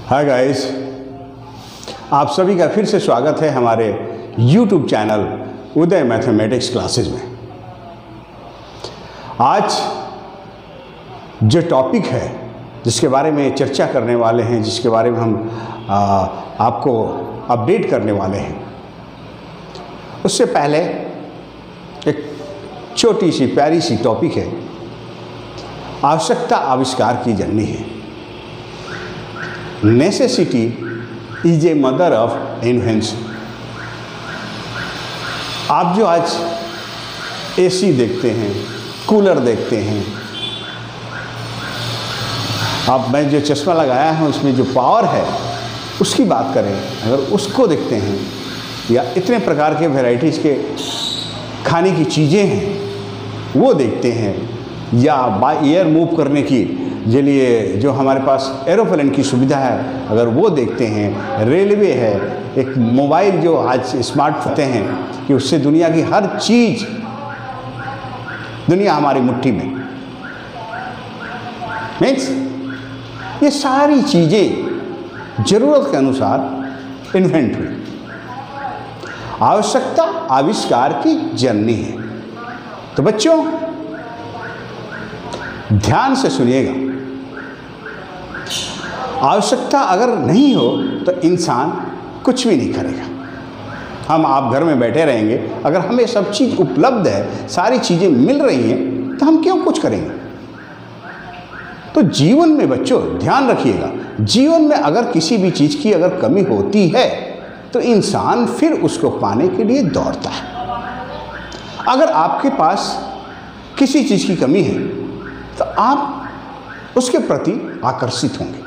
Hi guys, आप सभी का फिर से स्वागत है हमारे YouTube चैनल उदय मैथमेटिक्स क्लासेस में। आज जो टॉपिक है जिसके बारे में चर्चा करने वाले हैं, जिसके बारे में हम आपको अपडेट करने वाले हैं, उससे पहले एक छोटी सी प्यारी सी टॉपिक है, आवश्यकता आविष्कार की जननी है। Necessity is a mother of invention. आप जो आज एसी देखते हैं, कूलर देखते हैं, आप मैं जो चश्मा लगाया है उसमें जो पावर है उसकी बात करें, अगर उसको देखते हैं, या इतने प्रकार के वैरायटीज़ के खाने की चीज़ें हैं वो देखते हैं, या बाय एयर मूव करने की के लिए जो हमारे पास एरोप्लेन की सुविधा है अगर वो देखते हैं, रेलवे है, एक मोबाइल जो आज स्मार्ट होते हैं कि उससे दुनिया की हर चीज़, दुनिया हमारी मुट्ठी में, मीन्स ये सारी चीज़ें ज़रूरत के अनुसार इन्वेंट हुई। आवश्यकता आविष्कार की जननी है। तो बच्चों ध्यान से सुनिएगा, आवश्यकता अगर नहीं हो तो इंसान कुछ भी नहीं करेगा। हम आप घर में बैठे रहेंगे, अगर हमें सब चीज़ उपलब्ध है, सारी चीज़ें मिल रही हैं, तो हम क्यों कुछ करेंगे। तो जीवन में बच्चों ध्यान रखिएगा, जीवन में अगर किसी भी चीज़ की अगर कमी होती है तो इंसान फिर उसको पाने के लिए दौड़ता है। अगर आपके पास किसी चीज़ की कमी है तो आप उसके प्रति आकर्षित होंगे।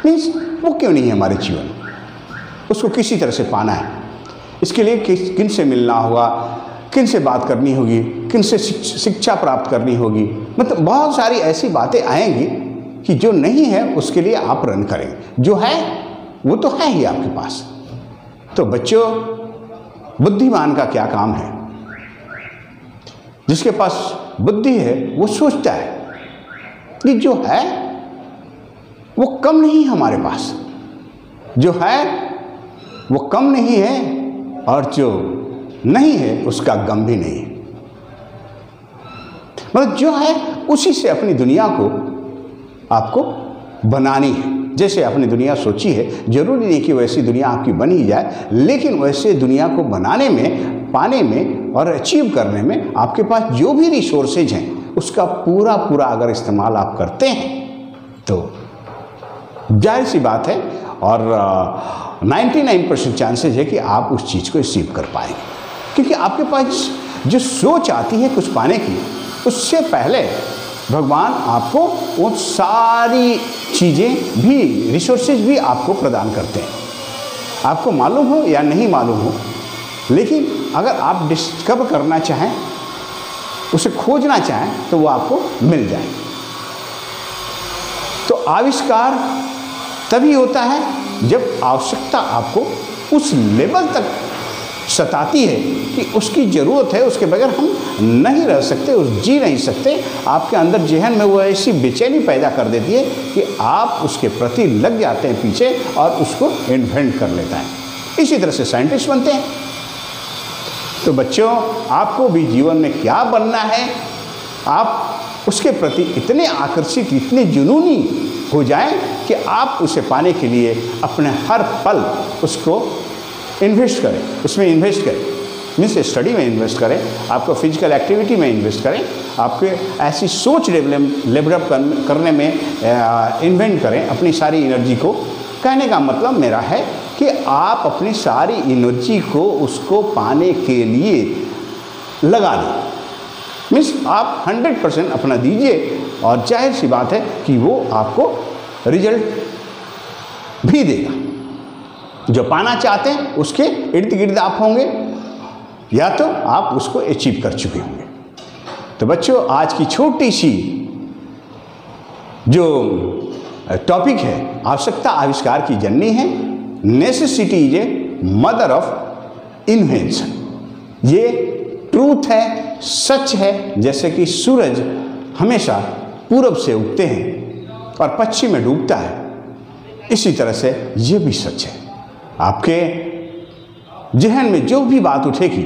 मीन्स वो क्यों नहीं है हमारे जीवन में, उसको किसी तरह से पाना है। इसके लिए किन से मिलना होगा, किन से बात करनी होगी, किन से शिक्षा प्राप्त करनी होगी, मतलब बहुत सारी ऐसी बातें आएंगी कि जो नहीं है उसके लिए आप रन करेंगे, जो है वो तो है ही आपके पास। तो बच्चों बुद्धिमान का क्या काम है, जिसके पास बुद्धि है वो सोचता है कि जो है वो कम नहीं है हमारे पास, जो है वो कम नहीं है और जो नहीं है उसका गम भी नहीं है। मतलब जो है उसी से अपनी दुनिया को आपको बनानी है। जैसे अपनी दुनिया सोची है, जरूरी नहीं कि वैसी दुनिया आपकी बन ही जाए, लेकिन वैसे दुनिया को बनाने में, पाने में और अचीव करने में आपके पास जो भी रिसोर्सेज हैं उसका पूरा पूरा अगर इस्तेमाल आप करते हैं तो जाहिर सी बात है और 99% चांसेस है कि आप उस चीज़ को अचीव कर पाएंगे। क्योंकि आपके पास जो सोच आती है कुछ पाने की, उससे पहले भगवान आपको वो सारी चीज़ें भी, रिसोर्सेज भी आपको प्रदान करते हैं। आपको मालूम हो या नहीं मालूम हो, लेकिन अगर आप डिस्कवर करना चाहें, उसे खोजना चाहें तो वो आपको मिल जाए। तो आविष्कार तभी होता है जब आवश्यकता आपको उस लेवल तक सताती है कि उसकी ज़रूरत है, उसके बगैर हम नहीं रह सकते, जी नहीं सकते। आपके अंदर जहन में वो ऐसी बेचैनी पैदा कर देती है कि आप उसके प्रति लग जाते हैं पीछे और उसको इन्वेंट कर लेता है। इसी तरह से साइंटिस्ट बनते हैं। तो बच्चों आपको भी जीवन में क्या बनना है, आप उसके प्रति इतने आकर्षित, इतने जुनूनी हो जाएं कि आप उसे पाने के लिए अपने हर पल उसको इन्वेस्ट करें, उसमें इन्वेस्ट करें। मीन्स स्टडी में इन्वेस्ट करें, आपको फिजिकल एक्टिविटी में इन्वेस्ट करें, आपके ऐसी सोच डेवलप करने में इन्वेंट करें अपनी सारी एनर्जी को। कहने का मतलब मेरा है कि आप अपनी सारी एनर्जी को उसको पाने के लिए लगा दें। मीन्स आप 100% अपना दीजिए और जाहिर सी बात है कि वो आपको रिजल्ट भी देगा। जो पाना चाहते हैं उसके इर्द गिर्द आप होंगे, या तो आप उसको अचीव कर चुके होंगे। तो बच्चों आज की छोटी सी जो टॉपिक है, आवश्यकता आविष्कार की जननी है। Necessity is a mother of invention. ये ट्रूथ है, सच है। जैसे कि सूरज हमेशा पूरब से उगते हैं और पश्चिम में डूबता है, इसी तरह से ये भी सच है, आपके जहन में जो भी बात उठेगी,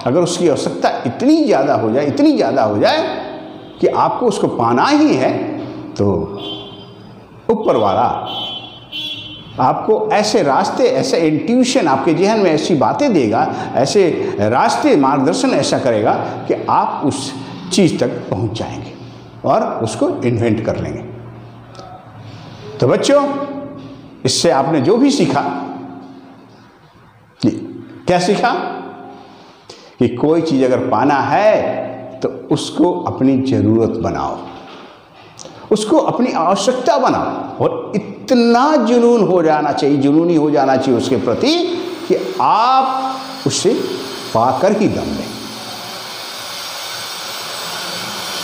अगर उसकी आवश्यकता इतनी ज़्यादा हो जाए कि आपको उसको पाना ही है, तो ऊपर वाला आपको ऐसे रास्ते, ऐसे इंट्यूशन आपके जहन में ऐसी बातें देगा, ऐसे रास्ते मार्गदर्शन ऐसा करेगा कि आप उस चीज़ तक पहुंच जाएंगे और उसको इन्वेंट कर लेंगे। तो बच्चों, इससे आपने जो भी सीखा, क्या सीखा कि कोई चीज़ अगर पाना है तो उसको अपनी ज़रूरत बनाओ, उसको अपनी आवश्यकता बनाओ, और इतना जुनूनी हो जाना चाहिए उसके प्रति कि आप उसे पाकर ही दम लें।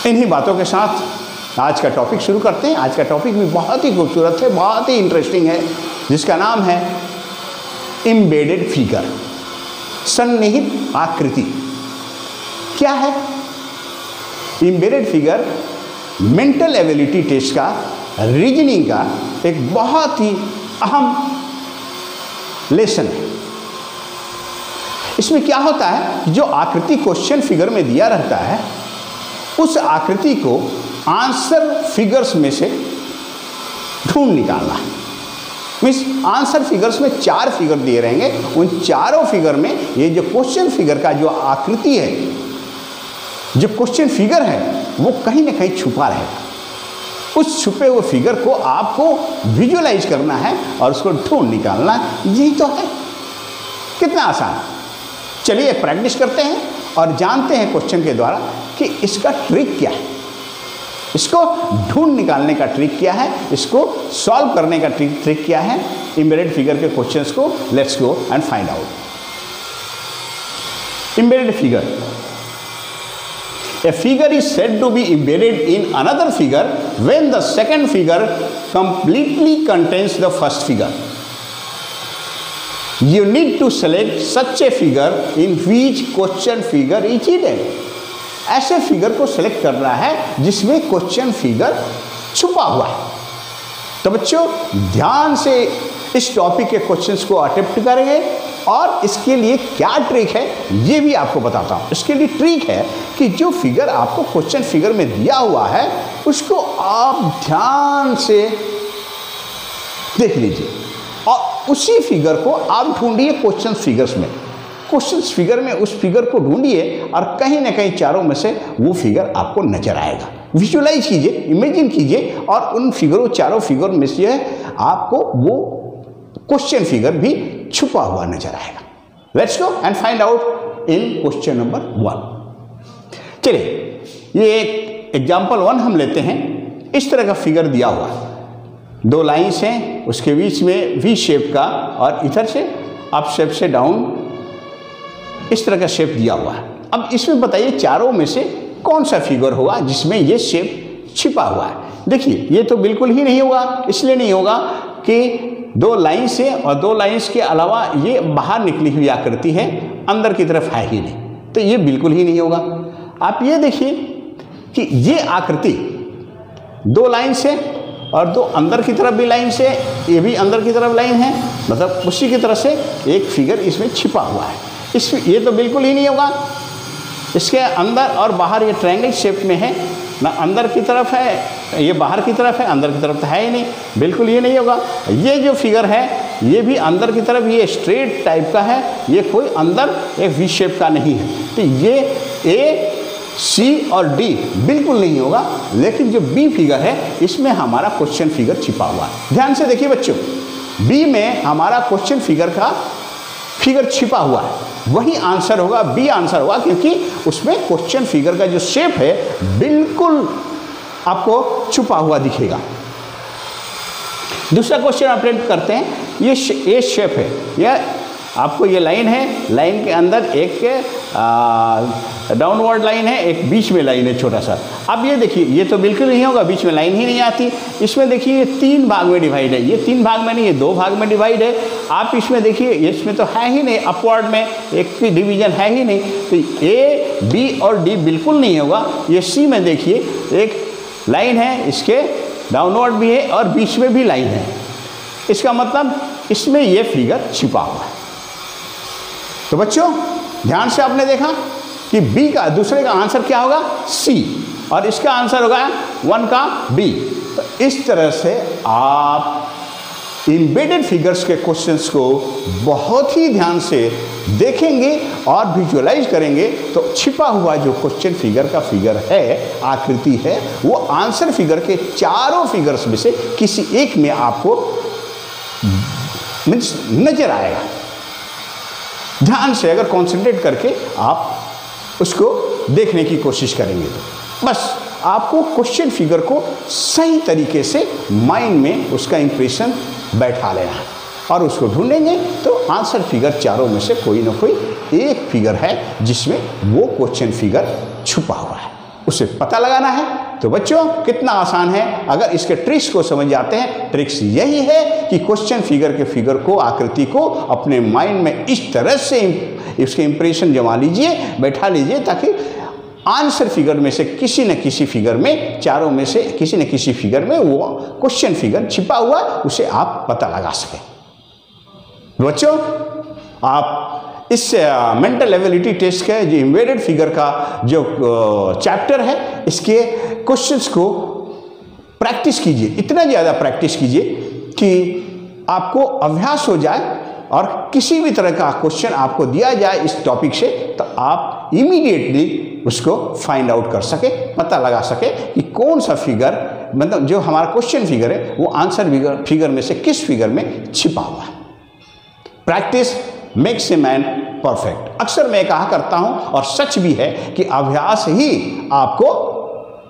इन्हीं बातों के साथ आज का टॉपिक शुरू करते हैं। आज का टॉपिक भी बहुत ही खूबसूरत है, बहुत ही इंटरेस्टिंग है, जिसका नाम है एम्बेडेड फिगर, सन्निहित आकृति। क्या है embedded figure? Mental ability test का, रीजनिंग का एक बहुत ही अहम लेसन है। इसमें क्या होता है, जो आकृति क्वेश्चन फिगर में दिया रहता है, उस आकृति को आंसर फिगर्स में से ढूंढ निकालना है। मीन्स आंसर फिगर्स में 4 फिगर दिए रहेंगे, उन चारों फिगर में ये जो क्वेश्चन फिगर का जो आकृति है, जो क्वेश्चन फिगर है, वो कहीं ना कहीं छुपा रहेगा। उस छुपे हुए फिगर को आपको विजुअलाइज करना है और उसको ढूंढ निकालना है। यही तो है, कितना आसान। चलिए प्रैक्टिस करते हैं और जानते हैं क्वेश्चन के द्वारा कि इसका ट्रिक क्या है, इसको ढूंढ निकालने का ट्रिक क्या है, इसको सॉल्व करने का ट्रिक क्या है, एम्बेडेड फिगर के क्वेश्चंस को। Let's go and find out. Embedded figure, a figure is said to be embedded in another figure when the second figure completely contains the first figure. You need to select such a figure in which question figure is hidden. ऐसे figure को select करना है जिसमें question figure छुपा हुआ है। तो बच्चों, ध्यान से इस टॉपिक के क्वेश्चंस को अटेम्प्ट करेंगे और इसके लिए क्या ट्रिक है ये भी आपको बताता हूँ। इसके लिए ट्रिक है कि जो फिगर आपको क्वेश्चन फिगर में दिया हुआ है उसको आप ध्यान से देख लीजिए और उसी फिगर को आप ढूंढिए क्वेश्चन फिगर्स में। क्वेश्चन फिगर में उस फिगर को ढूंढिए और कहीं ना कहीं चारों में से वो फिगर आपको नजर आएगा। विजुअलाइज कीजिए, इमेजिन कीजिए और उन फिगरों, चारों फिगर में से आपको वो क्वेश्चन फिगर भी छुपा हुआ नजर आएगा। Let's go and find out in question number 1। चलिए, ये एक एग्जांपल 1 हम लेते हैं। इस तरह का फिगर दिया हुआ है, 2 लाइंस हैं, उसके बीच में वी शेप का और इधर से अप शेप से डाउन इस तरह का शेप दिया हुआ है। अब इसमें बताइए चारों में से कौन सा फिगर होगा जिसमें ये शेप छिपा हुआ है। देखिए, ये तो बिल्कुल ही नहीं होगा। इसलिए नहीं होगा कि 2 लाइन्स है और 2 लाइन्स के अलावा ये बाहर निकली हुई आकृति है, अंदर की तरफ है ही नहीं, तो ये बिल्कुल ही नहीं होगा। आप ये देखिए कि ये आकृति 2 लाइन्स है और 2 अंदर की तरफ भी लाइन है, ये भी अंदर की तरफ लाइन है, मतलब उसी की तरह से एक फिगर इसमें छिपा हुआ है। ये तो बिल्कुल ही नहीं होगा। इसके अंदर और बाहर ये ट्रायंगल शेप में है, ना अंदर की तरफ है, ये बाहर की तरफ है, अंदर की तरफ तो है ही नहीं, बिल्कुल ये नहीं होगा। ये जो फिगर है ये भी अंदर की तरफ, ये स्ट्रेट टाइप का है, ये कोई अंदर एक वी शेप का नहीं है। तो ये ए, सी और डी बिल्कुल नहीं होगा। लेकिन जो बी फिगर है इसमें हमारा क्वेश्चन फिगर छिपा हुआ है। ध्यान से देखिए बच्चों, बी में हमारा क्वेश्चन फिगर का फिगर छिपा हुआ है, वही आंसर होगा, बी आंसर होगा, क्योंकि उसमें क्वेश्चन फिगर का जो शेप है बिल्कुल आपको छुपा हुआ दिखेगा। दूसरा क्वेश्चन अटेम्प्ट करते हैं। ये ए शेप है, यह आपको ये लाइन है, लाइन के अंदर एक डाउनवर्ड लाइन है, एक बीच में लाइन है छोटा सा। अब ये देखिए, ये तो बिल्कुल नहीं होगा, बीच में लाइन ही नहीं आती। इसमें देखिए ये 3 भाग में डिवाइड है, ये 3 भाग में नहीं, ये 2 भाग में डिवाइड है। आप इसमें देखिए, इसमें तो है ही नहीं, अपवर्ड में एक की डिवीजन है ही नहीं, तो ए, बी और डी बिल्कुल नहीं होगा। ये सी में देखिए एक लाइन है, इसके डाउनवर्ड भी है और बीच में भी लाइन है। इसका मतलब इसमें ये फिगर छिपा हुआ है। तो बच्चों ध्यान से आपने देखा कि बी का दूसरे का आंसर क्या होगा, सी, और इसका आंसर होगा 1 का बी। तो इस तरह से आप एम्बेडेड फिगर्स के क्वेश्चंस को बहुत ही ध्यान से देखेंगे और विजुअलाइज करेंगे तो छिपा हुआ जो क्वेश्चन फिगर का फिगर है, आकृति है, वो आंसर फिगर के चारों फिगर्स में से किसी एक में आपको नजर आएगा। ध्यान से अगर कॉन्सेंट्रेट करके आप उसको देखने की कोशिश करेंगे तो बस आपको क्वेश्चन फिगर को सही तरीके से माइंड में उसका इंप्रेशन बैठा लेना है और उसको ढूंढेंगे तो आंसर फिगर चारों में से कोई ना कोई एक फिगर है जिसमें वो क्वेश्चन फिगर छुपा हुआ है, उसे पता लगाना है। तो बच्चों कितना आसान है अगर इसके ट्रिक्स को समझ जाते हैं। ट्रिक्स यही है कि क्वेश्चन फिगर के फिगर को, आकृति को अपने माइंड में इस तरह से इसके इंप्रेशन जमा लीजिए, बैठा लीजिए, ताकि आंसर फिगर में से किसी न किसी फिगर में, चारों में से किसी न किसी फिगर में वो क्वेश्चन फिगर छिपा हुआ उसे आप पता लगा सकें। बच्चों आप इस मेंटल एबिलिटी टेस्ट का जो एम्बेडेड फिगर का जो चैप्टर है, इसके क्वेश्चंस को प्रैक्टिस कीजिए, इतना ज़्यादा प्रैक्टिस कीजिए कि आपको अभ्यास हो जाए और किसी भी तरह का क्वेश्चन आपको दिया जाए इस टॉपिक से तो आप इमीडिएटली उसको फाइंड आउट कर सके, पता लगा सके कि कौन सा फिगर, मतलब जो हमारा क्वेश्चन फिगर है वो आंसर फिगर में से किस फिगर में छिपा हुआ है। Practice makes a man perfect. अक्सर मैं कहा करता हूं और सच भी है कि अभ्यास ही आपको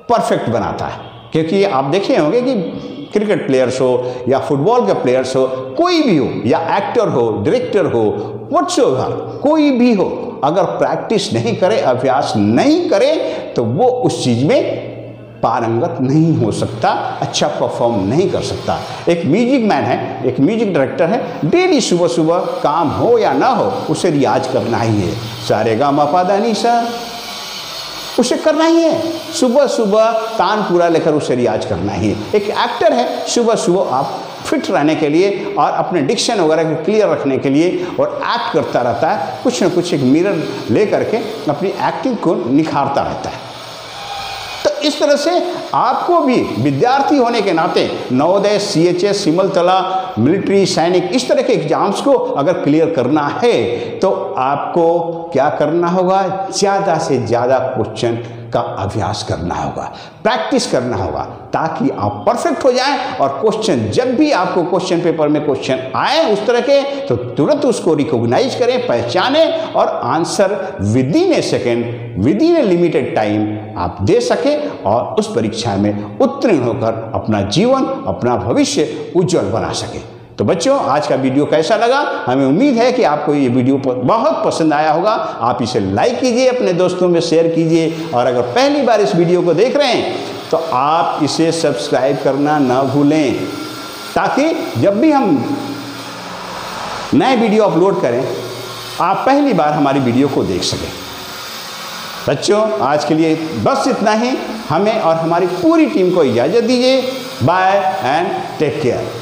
परफेक्ट बनाता है, क्योंकि आप देखे होंगे कि क्रिकेट प्लेयर्स हो या फुटबॉल के प्लेयर्स हो, कोई भी हो, या एक्टर हो, डायरेक्टर हो, व्हाटसोएवर कोई भी हो, अगर प्रैक्टिस नहीं करे, अभ्यास नहीं करे तो वो उस चीज़ में पारंगत नहीं हो सकता, अच्छा परफॉर्म नहीं कर सकता। एक म्यूजिक मैन है, एक म्यूजिक डायरेक्टर है, डेली सुबह सुबह काम हो या ना हो उसे रियाज करना ही है। सारे गा मा पा धा नी सा उसे करना ही है, सुबह सुबह तान पूरा लेकर उसे रियाज करना ही है। एक एक्टर है, सुबह सुबह आप फिट रहने के लिए और अपने डिक्शन वगैरह को क्लियर रखने के लिए और एक्ट करता रहता है, कुछ न कुछ एक मिरर ले करके अपनी एक्टिंग को निखारता रहता है। तो इस तरह से आपको भी विद्यार्थी होने के नाते नवोदय, सीएचएस, सिमलतला, मिलिट्री, सैनिक, इस तरह के एग्जाम्स को अगर क्लियर करना है तो आपको क्या करना होगा, ज़्यादा से ज़्यादा क्वेश्चन का अभ्यास करना होगा, प्रैक्टिस करना होगा, ताकि आप परफेक्ट हो जाएं और क्वेश्चन जब भी आपको क्वेश्चन पेपर में क्वेश्चन आए उस तरह के तो तुरंत उसको रिकॉग्नाइज करें, पहचानें और answer with in A second, with in A limited time आप दे सकें और उस परीक्षा में उत्तीर्ण होकर अपना जीवन, अपना भविष्य उज्जवल बना सकें। तो बच्चों आज का वीडियो कैसा लगा, हमें उम्मीद है कि आपको ये वीडियो बहुत पसंद आया होगा। आप इसे लाइक कीजिए, अपने दोस्तों में शेयर कीजिए और अगर पहली बार इस वीडियो को देख रहे हैं तो आप इसे सब्सक्राइब करना ना भूलें, ताकि जब भी हम नए वीडियो अपलोड करें आप पहली बार हमारी वीडियो को देख सकें। बच्चों आज के लिए बस इतना ही, हमें और हमारी पूरी टीम को इजाज़त दीजिए। Bye and take care.